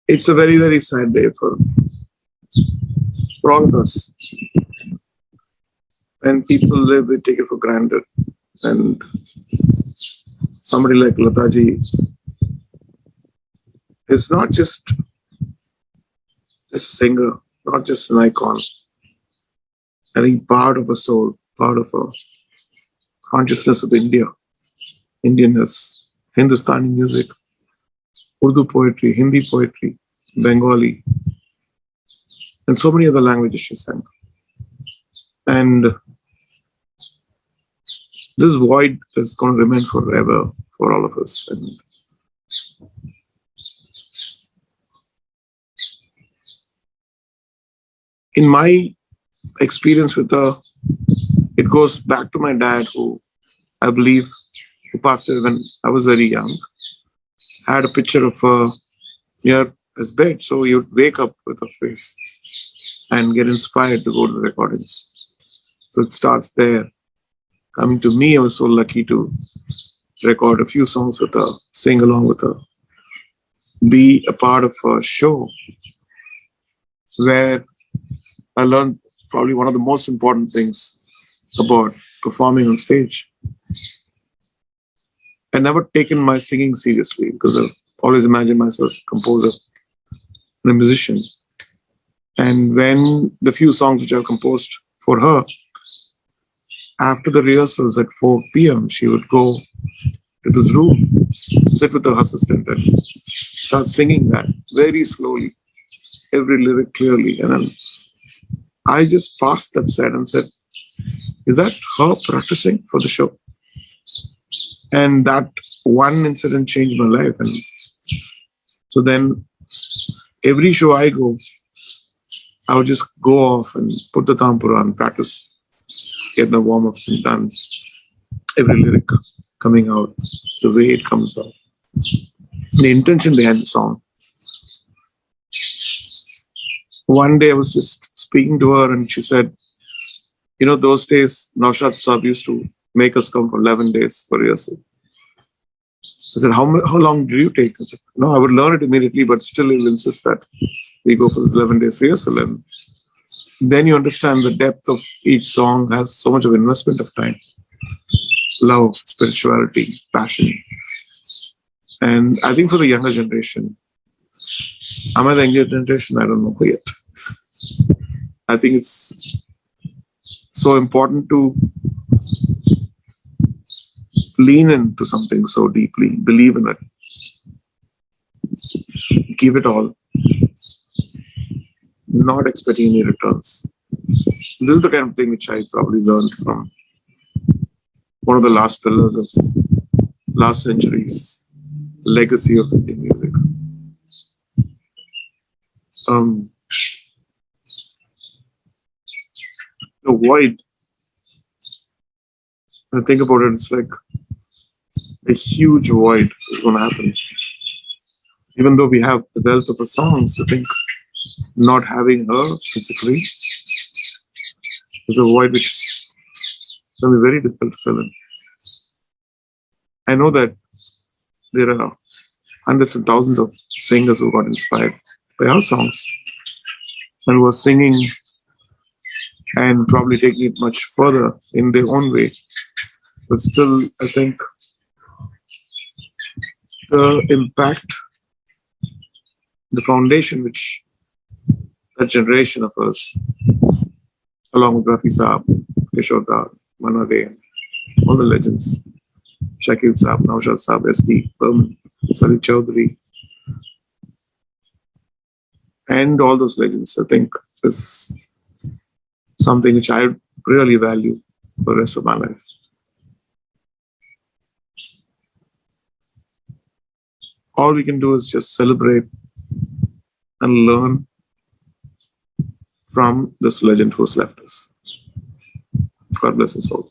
It's a very, very sad day for all of us. When people live, we take it for granted. And somebody like Lataji is not just a singer, not just an icon. I think part of a soul, part of a consciousness of India, Indianness, Hindustani music, Urdu poetry, Hindi poetry, Bengali, and so many other languages she sang. And this void is going to remain forever for all of us. And in my experience with her, it goes back to my dad, who I believe who passed away when I was very young. Had a picture of her near his bed, so you'd wake up with her face and get inspired to go to the recordings. So it starts there. Coming to me, I was so lucky to record a few songs with her, sing along with her, be a part of a show where I learned probably one of the most important things about performing on stage. I never taken my singing seriously because I've always imagined myself as a composer and a musician. And when the few songs which I've composed for her, after the rehearsals at 4 p.m., she would go to this room, sit with her assistant, and start singing that very slowly, every lyric clearly. And then I just passed that set and said, is that her practicing for the show? And that one incident changed my life. And so then every show I go, I would just go off and put the tampura and practice, get the warm-ups and done. Every lyric coming out, the way it comes out, the intention behind the song. One day I was just speaking to her and she said, you know, those days Naushad Saab used to make us come for 11 days for rehearsal. I said, how long do you take? I said, no, I would learn it immediately, but still he'll insist that we go for this 11 days rehearsal. And then you understand the depth of each song has so much of investment of time, love, spirituality, passion. And I think for the younger generation, am I the younger generation? I don't know yet. I think it's so important to lean into something so deeply, believe in it, give it all, not expecting any returns. This is the kind of thing which I probably learned from one of the last pillars of last century's legacy of Indian music. The void, when I think about it, it's like a huge void is going to happen. Even though we have the wealth of her songs, I think not having her physically is a void which is going to be very difficult to fill in. I know that there are hundreds and thousands of singers who got inspired by our songs and were singing and probably taking it much further in their own way. But still, I think the impact, the foundation which that generation of us, along with Rafi Saab, Kishore Da, Manade, all the legends, Shakil Saab, Naushad Saab, SP, Burman, Sali Chaudhary, and all those legends, I think is something which I really value for the rest of my life. All we can do is just celebrate and learn from this legend who's left us. God bless us all.